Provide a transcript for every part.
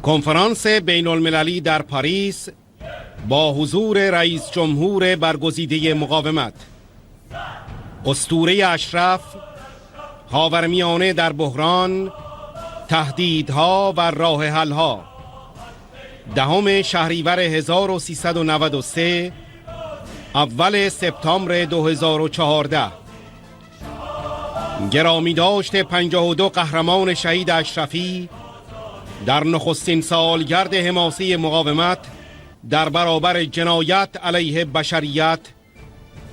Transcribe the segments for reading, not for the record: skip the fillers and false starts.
کنفرانس بین المللی در پاریس با حضور رئیس جمهور برگزیده مقاومت، اسطوره اشرف، خاورمیانه در بحران، تهدیدها و راه حل‌ها. 10 شهریور 1393، اول سپتامبر 2014. گرامی داشت 52 قهرمان شهید اشرفی در نخستین سالگرد حماسه مقاومت در برابر جنایت علیه بشریت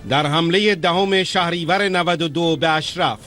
در حمله 10 شهریور 92 به اشرف.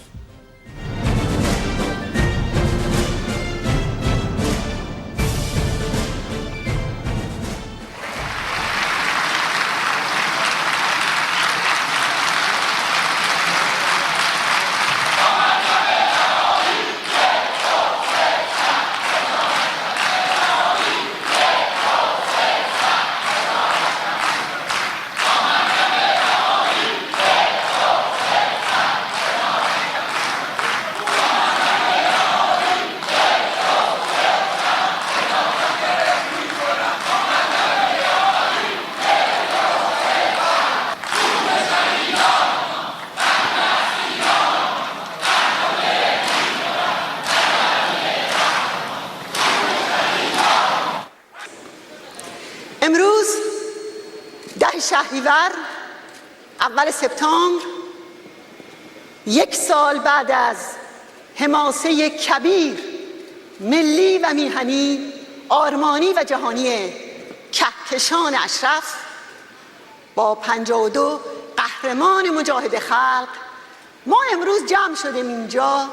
امروز 10 شهریور اول سپتامبر، 1 سال بعد از حماسه کبیر ملی و میهنی، آرمانی و جهانی کهکشان اشرف، با 52 قهرمان مجاهد خلق، ما امروز جمع شدیم اینجا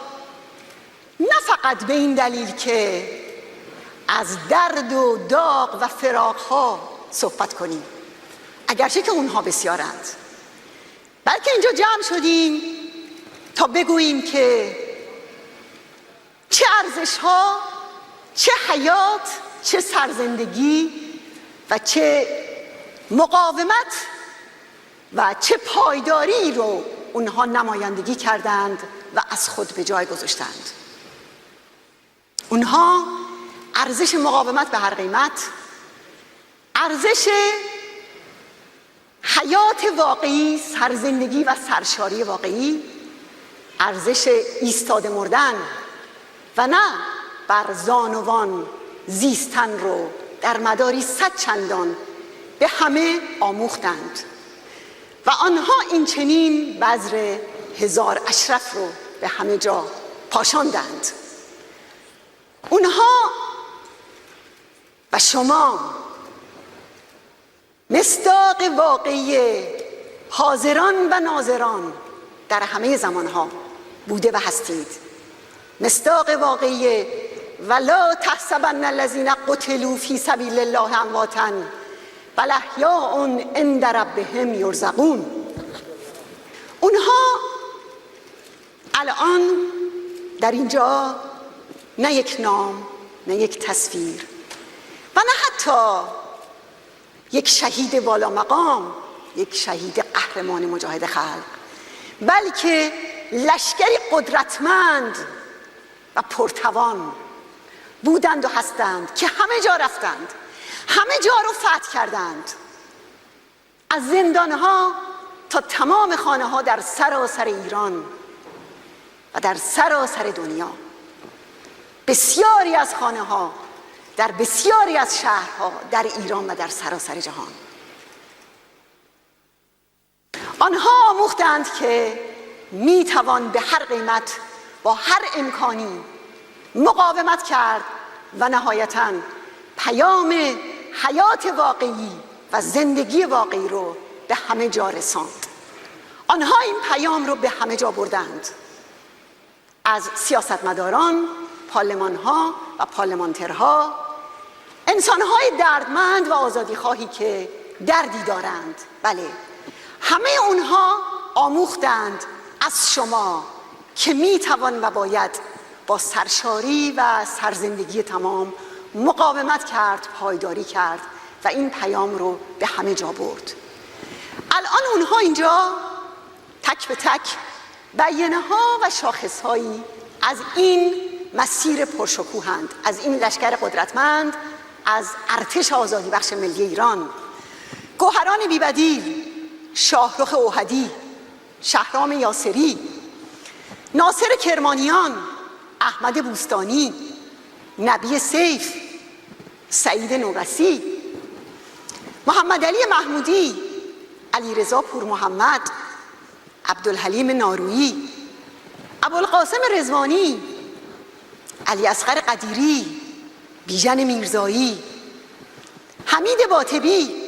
نه فقط به این دلیل که از درد و داغ و فراق‌ها صحبت کنیم، اگرچه که اونها بسیارند، بلکه اینجا جمع شدیم تا بگوییم که چه ارزش‌ها، چه حیات، چه سرزندگی و چه مقاومت و چه پایداری رو اونها نمایندگی کردند و از خود به جای گذاشتند. اونها ارزش مقاومت به هر قیمت، ارزش حیات واقعی، سرزندگی و سرشاری واقعی، ارزش ایستاده مردن و نه بر زانوان زیستن رو در مداری 100 چندان به همه آموختند و آنها این چنین بذر 1000 اشرف رو به همه جا پاشاندند. اونها و شما مصداق واقعی حاضران و ناظران در همه زمانها بوده و هستید. مصداق واقعی ولا تحسبن الذین قتلوا فی سبیل الله امواتا بل احیاء عند ربهم یرزقون. اونها الان در اینجا نه یک نام، نه یک تصویر و نه حتی یک شهید والا مقام، یک شهید قهرمان مجاهد خلق، بلکه لشکری قدرتمند و پرتوان بودند و هستند که همه جا رفتند، همه جا رو فتح کردند، از زندانها تا تمام خانه ها در سراسر ایران و در سراسر دنیا. بسیاری از خانه ها در بسیاری از شهرها در ایران و در سراسر جهان. آنها آموختند که میتوان به هر قیمت با هر امکانی مقاومت کرد و نهایتاً پیام حیات واقعی و زندگی واقعی رو به همه جا رساند. آنها این پیام رو به همه جا بردند، از سیاستمداران، پارلمان‌ها و پارلمانترها، انسان‌های دردمند و آزادیخواهی که دردی دارند. بله، همه اونها آموختند از شما که میتوان و باید با سرشاری و سرزندگی تمام مقاومت کرد، پایداری کرد و این پیام رو به همه جا برد. الان اونها اینجا تک به تک بیانه ها و شاخص هایی از این مسیر پرشکوهند. از این لشکر قدرتمند، از ارتش آزادی بخش ملی ایران، گوهران بی‌بدیل، شاهرخ اوحدی، شهرام یاسری، ناصر کرمانیان، احمد بوستانی، نبی سیف، سعید نورسی، محمد علی محمودی، علیرضا پور محمد، عبدالحلیم نارویی، ابوالقاسم رضوانی، علی اصغر قدیری، بیژن میرزایی، حمید باطبی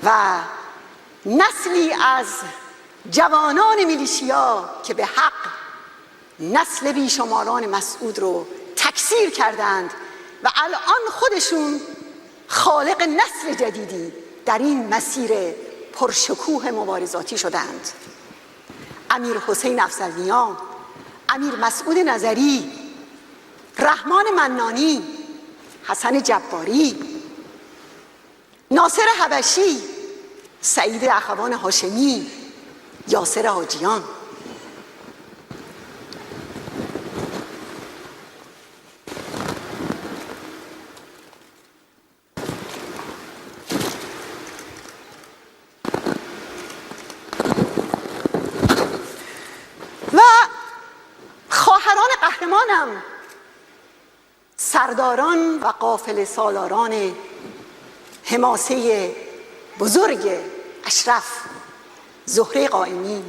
و نسلی از جوانان میلیشیا که به حق نسل بیشماران مسعود رو تکثیر کردند و الان خودشون خالق نسل جدیدی در این مسیر پرشکوه مبارزاتی شدند. امیر حسین افضل‌نیا، امیر مسعود نظری، رحمان منانی، حسن جباری، ناصر حبشی، سعید اخوان هاشمی، یاسر حاجیان. و خواهران قهرمانم، سرداران و قافله سالاران حماسه بزرگ اشرف، زهره قائمی،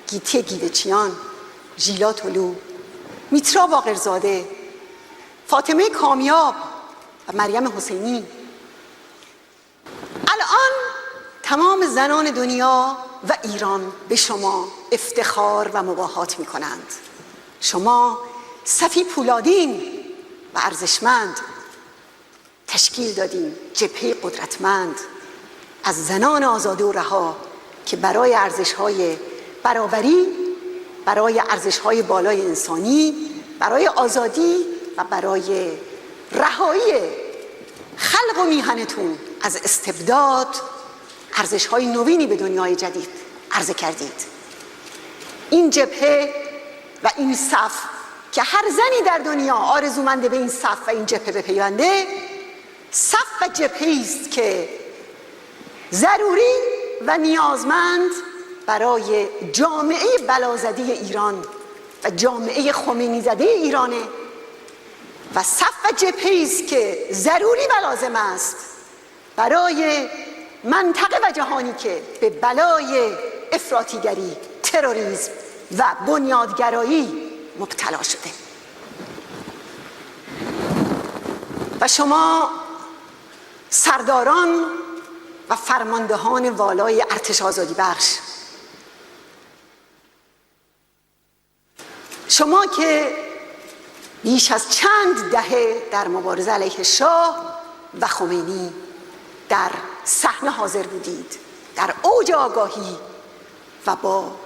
گیتی گیوچیان، ژیلا طلو، میترا باقرزاده، فاطمه کامیاب و مریم حسینی. الان تمام زنان دنیا و ایران به شما افتخار و مباهات می کنند. شما صفی پولادین و ارزشمند تشکیل دادین جبهه قدرتمند از زنان آزاده و رها که برای ارزش‌های برابری، برای ارزش‌های بالای انسانی، برای آزادی و برای رهایی خلق و میهنتون از استبداد ارزش‌های نوینی به دنیای جدید عرضه کردید. این جبهه و این صف که هر زنی در دنیا آرزومنده به این صف و این جبهه بپیونده، صف و جبهه‌ای است که ضروری و نیازمند برای جامعه بلازده ایران و جامعه خمینی زده ایرانه و صف و جبهه‌ای است که ضروری و لازم است برای منطقه و جهانی که به بلای افراطیگری، تروریسم و بنیادگرایی مبتلا شده. و شما سرداران و فرماندهان والای ارتش آزادی بخش، شما که بیش از چند دهه در مبارزه علیه شاه و خمینی در صحنه حاضر بودید، در اوج آگاهی و با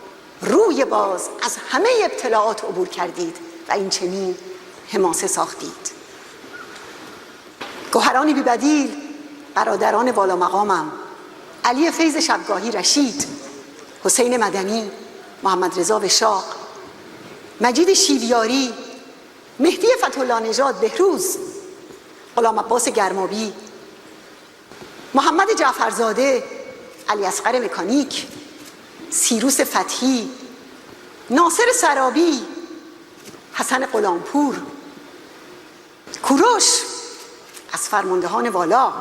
روی باز از همه ابتلاعات عبور کردید و این چنین حماسه ساختید. گوهران بی‌بدیل، برادران والا مقامم، علی فیض شبگاهی رشید، حسین مدنی، محمد رضا وشاق، مجید شیویاری، مهدی فتح‌الله نژاد بهروز، غلام عباس گرمابی، محمد جعفرزاده، علی اصغر مکانیک، سیروس فتحی، ناصر سرابی، حسن غلامپور، کوروش از فرماندهان والا،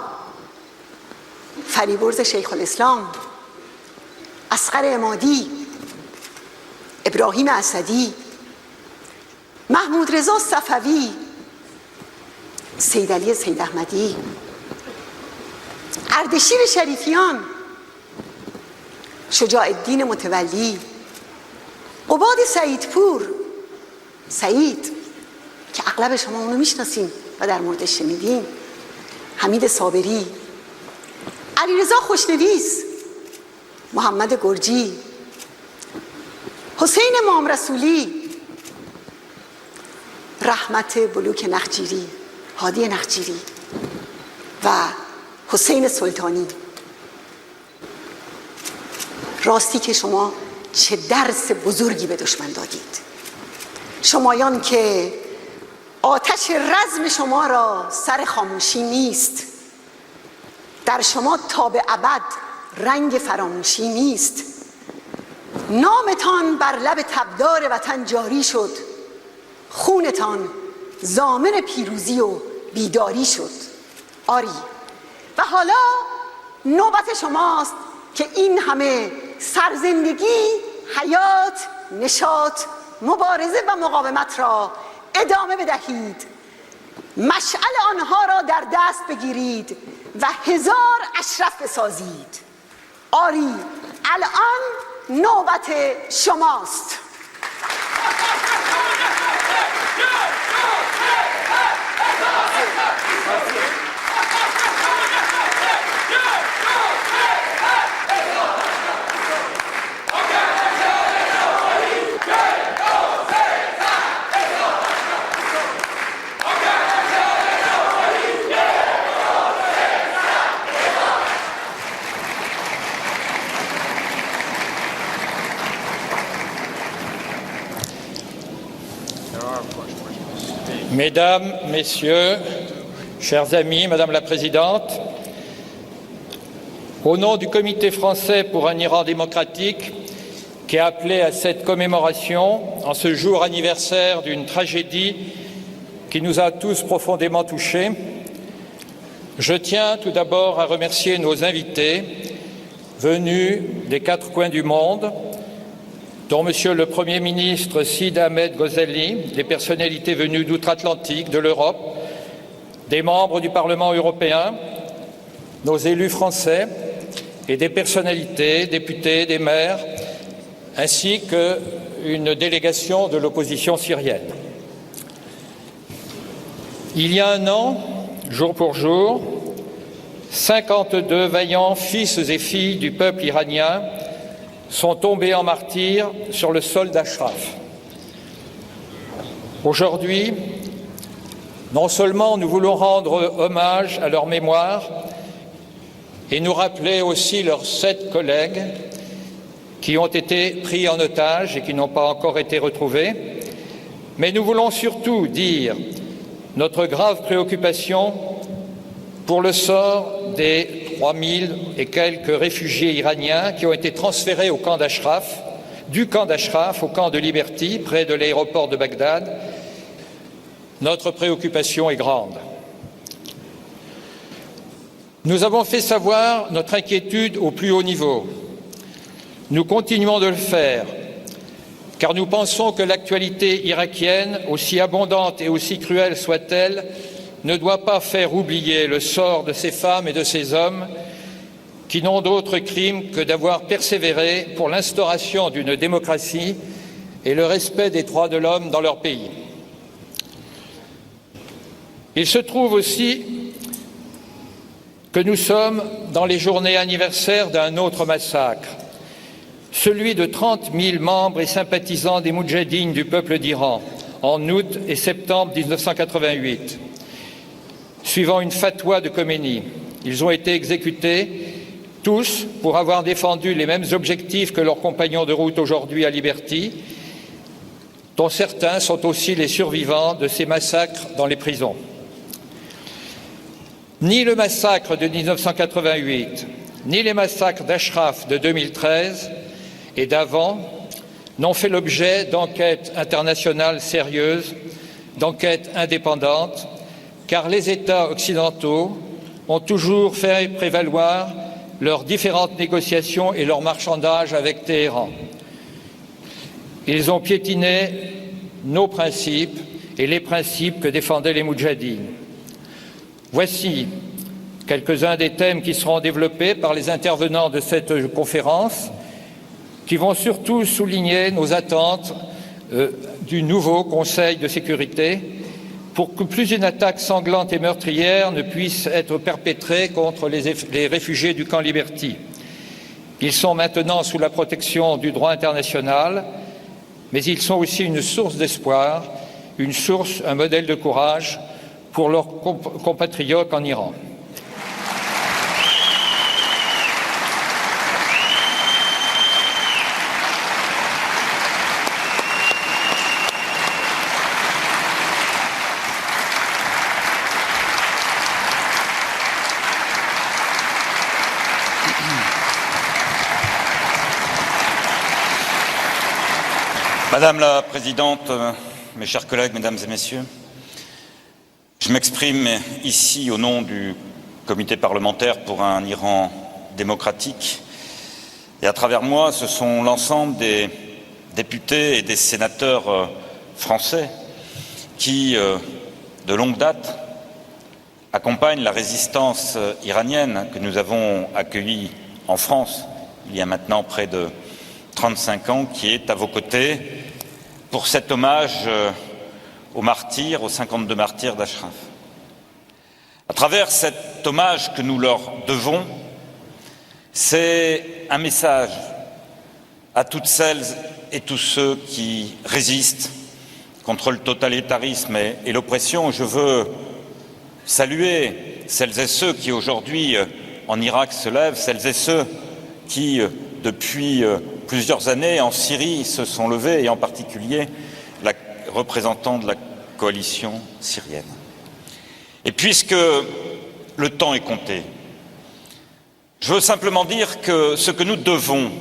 فریبرز شیخ الاسلام، اصغر عمادی، ابراهیم اسدی، محمود رضا صفوی، سید علی سید احمدی، اردشیر شریفیان، شجاع الدین متولی، قباد سعیدپور، سعید که اغلب شما اونو میشناسین و در موردش شنیدین، حمید صابری، علیرضا خوشنویس، محمد گرجی، حسین امام رسولی، رحمت بلوک نخجیری، هادی نخجیری و حسین سلطانی. راستی که شما چه درس بزرگی به دشمن دادید. شمایان که آتش رزم شما را سر خاموشی نیست، در شما تا به ابد رنگ فراموشی نیست. نامتان بر لب تبدار وطن جاری شد، خونتان ضامن پیروزی و بیداری شد. آری، و حالا نوبت شماست که این همه سرزندگی، حیات، نشاط، مبارزه و مقاومت را ادامه بدهید، مشعل آنها را در دست بگیرید و 1000 اشرف بسازید. آری، الان نوبت شماست. Mesdames, Messieurs, chers amis, Madame la Présidente, au nom du Comité français pour un Iran démocratique qui a appelé à cette commémoration en ce jour anniversaire d'une tragédie qui nous a tous profondément touchés, je tiens tout d'abord à remercier nos invités venus des 4 coins du monde, dont Monsieur le Premier ministre Sid Ahmed Ghazali, des personnalités venues d'outre-Atlantique, de l'Europe, des membres du Parlement européen, nos élus français et des personnalités, députés, des maires, ainsi qu'une délégation de l'opposition syrienne. Il y a un an, jour pour jour, 52 vaillants fils et filles du peuple iranien sont tombés en martyrs sur le sol d'Ashraf. Aujourd'hui, non seulement nous voulons rendre hommage à leur mémoire et nous rappeler aussi leurs 7 collègues qui ont été pris en otage et qui n'ont pas encore été retrouvés, mais nous voulons surtout dire notre grave préoccupation pour le sort des 3000 et quelques réfugiés iraniens qui ont été transférés au camp d'Ashraf, du camp d'Ashraf au camp de Liberty, près de l'aéroport de Bagdad. Notre préoccupation est grande. Nous avons fait savoir notre inquiétude au plus haut niveau. Nous continuons de le faire, car nous pensons que l'actualité irakienne, aussi abondante et aussi cruelle soit-elle, ne doit pas faire oublier le sort de ces femmes et de ces hommes qui n'ont d'autre crime que d'avoir persévéré pour l'instauration d'une démocratie et le respect des droits de l'homme dans leur pays. Il se trouve aussi que nous sommes dans les journées anniversaires d'un autre massacre, celui de 30 000 membres et sympathisants des Moudjahidines du peuple d'Iran en août et septembre 1988. Suivant une fatwa de Khomeini, ils ont été exécutés, tous pour avoir défendu les mêmes objectifs que leurs compagnons de route aujourd'hui à Liberty, dont certains sont aussi les survivants de ces massacres dans les prisons. Ni le massacre de 1988, ni les massacres d'Ashraf de 2013 et d'avant n'ont fait l'objet d'enquêtes internationales sérieuses, d'enquêtes indépendantes, car les États occidentaux ont toujours fait prévaloir leurs différentes négociations et leur marchandage avec Téhéran. Ils ont piétiné nos principes et les principes que défendaient les Moudjahidines. Voici quelques-uns des thèmes qui seront développés par les intervenants de cette conférence, qui vont surtout souligner nos attentes du nouveau Conseil de sécurité pour que plus une attaque sanglante et meurtrière ne puisse être perpétrée contre les réfugiés du camp Liberty. Ils sont maintenant sous la protection du droit international, mais ils sont aussi une source d'espoir, une source, un modèle de courage pour leurs compatriotes en Iran. Madame la Présidente, mes chers collègues, Mesdames et Messieurs, je m'exprime ici au nom du Comité parlementaire pour un Iran démocratique et à travers moi, ce sont l'ensemble des députés et des sénateurs français qui, de longue date, accompagnent la résistance iranienne que nous avons accueillie en France il y a maintenant près de 35 ans, qui est à vos côtés pour cet hommage aux martyrs, aux 52 martyrs d'Ashraf. À travers cet hommage que nous leur devons, c'est un message à toutes celles et tous ceux qui résistent contre le totalitarisme et l'oppression. Je veux saluer celles et ceux qui aujourd'hui en Irak se lèvent, celles et ceux qui depuis plusieurs années en Syrie se sont levés, et en particulier la représentant de la coalition syrienne. Et puisque le temps est compté, je veux simplement dire que ce que nous devons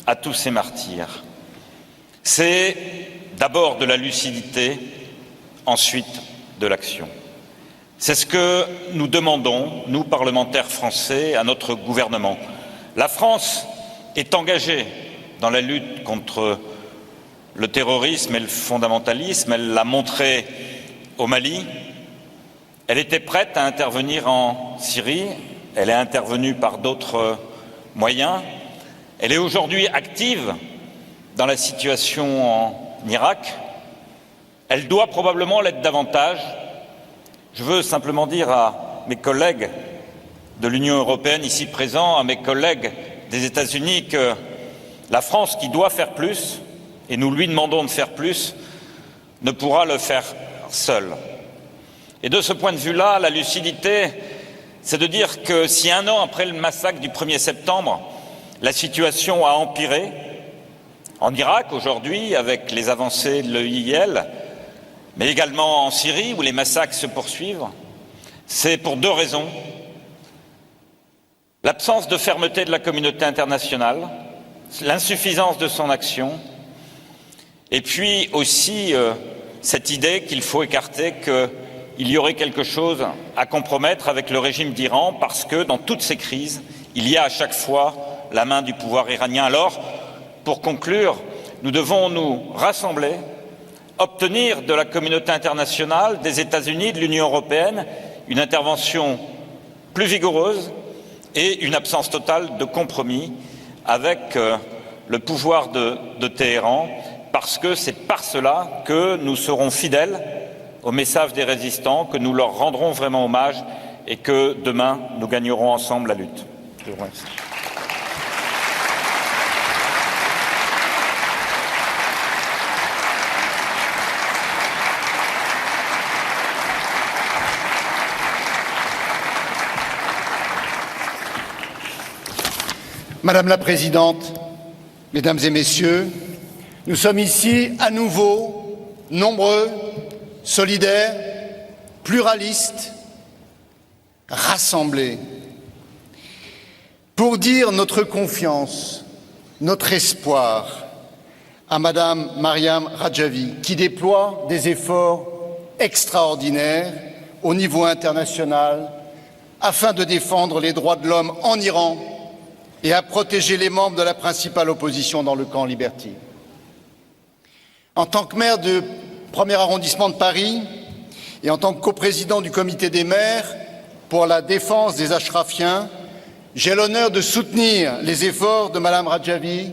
à tous ces martyrs, c'est d'abord de la lucidité, ensuite de l'action. C'est ce que nous demandons, nous, parlementaires français, à notre gouvernement. La France est engagée dans la lutte contre le terrorisme et le fondamentalisme. Elle l'a montré au Mali. Elle était prête à intervenir en Syrie. Elle est intervenue par d'autres moyens. Elle est aujourd'hui active dans la situation en Irak. Elle doit probablement l'être davantage. Je veux simplement dire à mes collègues de l'Union européenne ici présents, à mes collègues des États-Unis, que la France, qui doit faire plus, et nous lui demandons de faire plus, ne pourra le faire seule. Et de ce point de vue-là, la lucidité, c'est de dire que si un an après le massacre du 1er septembre, la situation a empiré, en Irak aujourd'hui, avec les avancées de l'EIL, mais également en Syrie, où les massacres se poursuivent, c'est pour deux raisons. L'absence de fermeté de la communauté internationale, l'insuffisance de son action, et puis aussi cette idée qu'il faut écarter qu'il y aurait quelque chose à compromettre avec le régime d'Iran, parce que dans toutes ces crises, il y a à chaque fois la main du pouvoir iranien. Alors, pour conclure, nous devons nous rassembler, obtenir de la communauté internationale, des États-Unis, de l'Union européenne, une intervention plus vigoureuse et une absence totale de compromis avec le pouvoir de Téhéran, parce que c'est par cela que nous serons fidèles au message des résistants, que nous leur rendrons vraiment hommage et que demain nous gagnerons ensemble la lutte. Je vous remercie. Madame la Présidente, Mesdames et Messieurs, nous sommes ici à nouveau nombreux, solidaires, pluralistes, rassemblés, pour dire notre confiance, notre espoir à Madame Mariam Rajavi, qui déploie des efforts extraordinaires au niveau international afin de défendre les droits de l'homme en Iran et à protéger les membres de la principale opposition dans le camp Liberty. En tant que maire du 1er arrondissement de Paris et en tant que coprésident du comité des maires pour la défense des Ashrafiens, j'ai l'honneur de soutenir les efforts de Madame Rajavi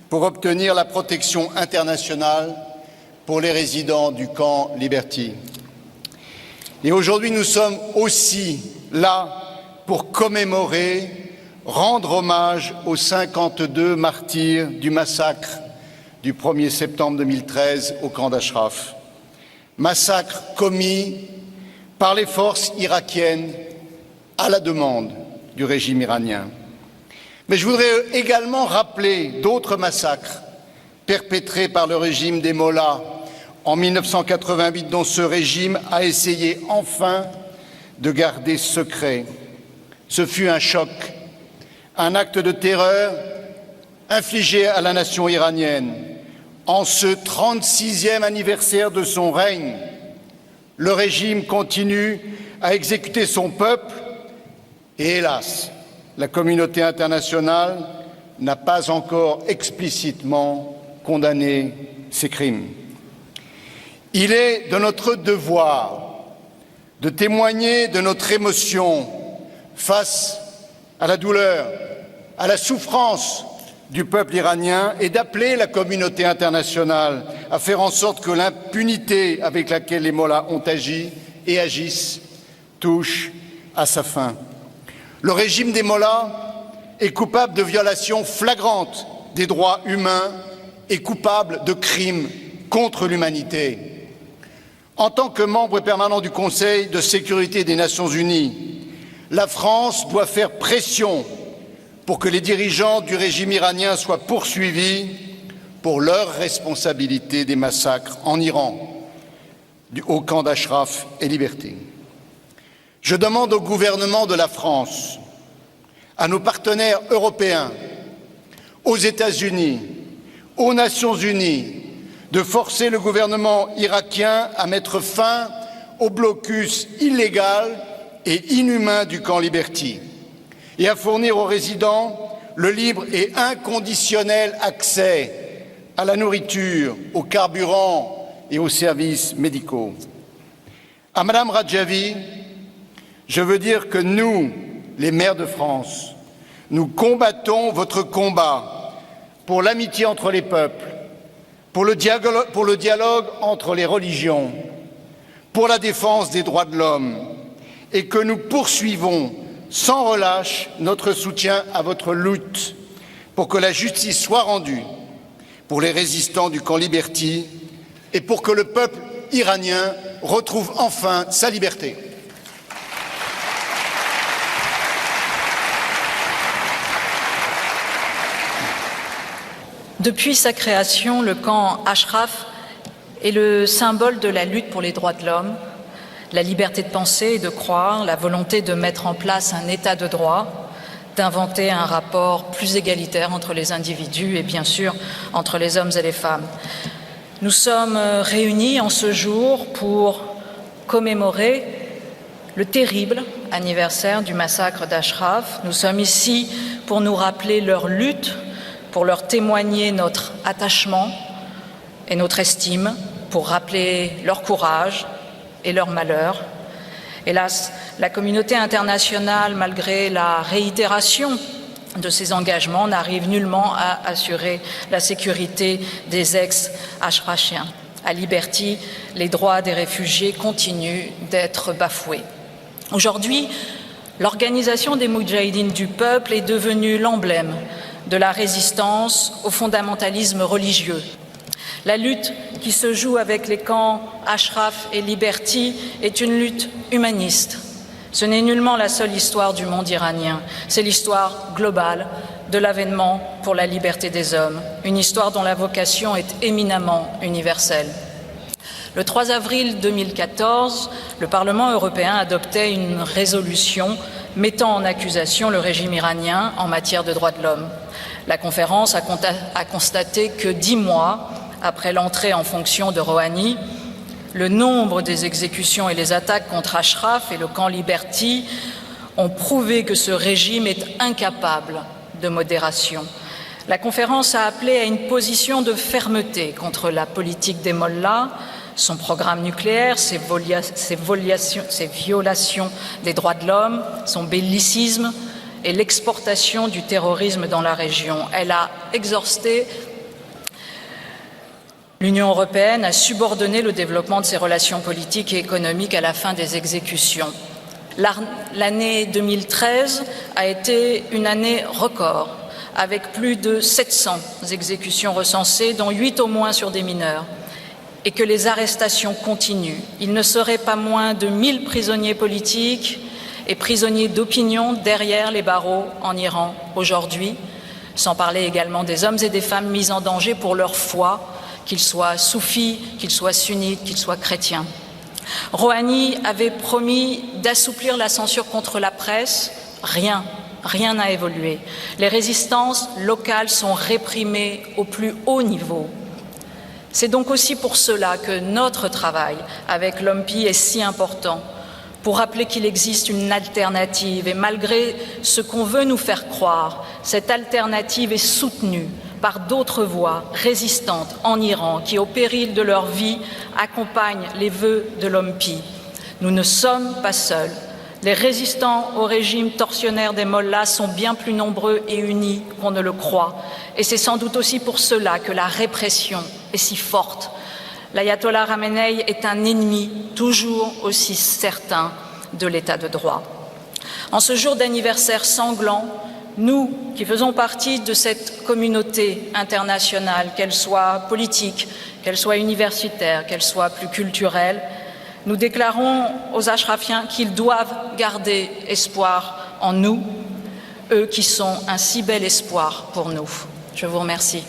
pour obtenir la protection internationale pour les résidents du camp Liberty. Et aujourd'hui, nous sommes aussi là pour commémorer, rendre hommage aux 52 martyrs du massacre du 1er septembre 2013 au camp d'Ashraf. Massacre commis par les forces irakiennes à la demande du régime iranien. Mais je voudrais également rappeler d'autres massacres perpétrés par le régime des Mollahs en 1988, dont ce régime a essayé enfin de garder secret. Ce fut un choc, un acte de terreur infligé à la nation iranienne en ce 36e anniversaire de son règne, le régime continue à exécuter son peuple et, hélas, la communauté internationale n'a pas encore explicitement condamné ces crimes. Il est de notre devoir de témoigner de notre émotion face à la douleur, à la souffrance du peuple iranien et d'appeler la communauté internationale à faire en sorte que l'impunité avec laquelle les mollahs ont agi et agissent touche à sa fin. Le régime des mollahs est coupable de violations flagrantes des droits humains et coupable de crimes contre l'humanité. En tant que membre permanent du Conseil de sécurité des Nations unies, la France doit faire pression pour que les dirigeants du régime iranien soient poursuivis pour leur responsabilité des massacres en Iran, au camp d'Ashraf et Liberty. Je demande au gouvernement de la France, à nos partenaires européens, aux États-Unis, aux Nations unies, de forcer le gouvernement irakien à mettre fin au blocus illégal et inhumain du camp Liberty et à fournir aux résidents le libre et inconditionnel accès à la nourriture, au carburant et aux services médicaux. À Madame Radjavi, je veux dire que nous, les maires de France, nous combattons votre combat pour l'amitié entre les peuples, pour le dialogue entre les religions, pour la défense des droits de l'homme, et que nous poursuivons sans relâche notre soutien à votre lutte pour que la justice soit rendue pour les résistants du camp Liberty et pour que le peuple iranien retrouve enfin sa liberté. Depuis sa création, le camp Ashraf est le symbole de la lutte pour les droits de l'homme, la liberté de penser et de croire, la volonté de mettre en place un état de droit, d'inventer un rapport plus égalitaire entre les individus et bien sûr entre les hommes et les femmes. Nous sommes réunis en ce jour pour commémorer le terrible anniversaire du massacre d'Ashraf. Nous sommes ici pour nous rappeler leur lutte, pour leur témoigner notre attachement et notre estime, pour rappeler leur courage et leur malheur. Hélas, la communauté internationale, malgré la réitération de ses engagements, n'arrive nullement à assurer la sécurité des ex-ashrafiens. À Liberty, les droits des réfugiés continuent d'être bafoués. Aujourd'hui, l'organisation des Moudjahidines du peuple est devenue l'emblème de la résistance au fondamentalisme religieux. La lutte qui se joue avec les camps Ashraf et Liberty est une lutte humaniste. Ce n'est nullement la seule histoire du monde iranien, c'est l'histoire globale de l'avènement pour la liberté des hommes, une histoire dont la vocation est éminemment universelle. Le 3 avril 2014, le Parlement européen adoptait une résolution mettant en accusation le régime iranien en matière de droits de l'homme. La conférence a constaté que 10 mois après l'entrée en fonction de Rouhani, le nombre des exécutions et les attaques contre Ashraf et le camp Liberty ont prouvé que ce régime est incapable de modération. La conférence a appelé à une position de fermeté contre la politique des mollahs, son programme nucléaire, ses violations des droits de l'homme, son bellicisme et l'exportation du terrorisme dans la région. Elle a exhorté l'Union européenne a subordonné le développement de ses relations politiques et économiques à la fin des exécutions. L'année 2013 a été une année record, avec plus de 700 exécutions recensées, dont 8 au moins sur des mineurs, et que les arrestations continuent. Il ne serait pas moins de 1000 prisonniers politiques et prisonniers d'opinion derrière les barreaux en Iran aujourd'hui, sans parler également des hommes et des femmes mis en danger pour leur foi, qu'ils soient soufis, qu'ils soient sunnites, qu'ils soient chrétiens. Rouhani avait promis d'assouplir la censure contre la presse. Rien n'a évolué. Les résistances locales sont réprimées au plus haut niveau. C'est donc aussi pour cela que notre travail avec l'OMPI est si important, pour rappeler qu'il existe une alternative et malgré ce qu'on veut nous faire croire, cette alternative est soutenue par d'autres voix résistantes en Iran qui, au péril de leur vie, accompagnent les vœux de l'OMPI. Nous ne sommes pas seuls. Les résistants au régime tortionnaire des mollahs sont bien plus nombreux et unis qu'on ne le croit. Et c'est sans doute aussi pour cela que la répression est si forte. L'ayatollah Khamenei est un ennemi toujours aussi certain de l'état de droit. En ce jour d'anniversaire sanglant, nous qui faisons partie de cette communauté internationale, qu'elle soit politique, qu'elle soit universitaire, qu'elle soit plus culturelle, nous déclarons aux Ashrafiens qu'ils doivent garder espoir en nous, eux qui sont un si bel espoir pour nous. Je vous remercie.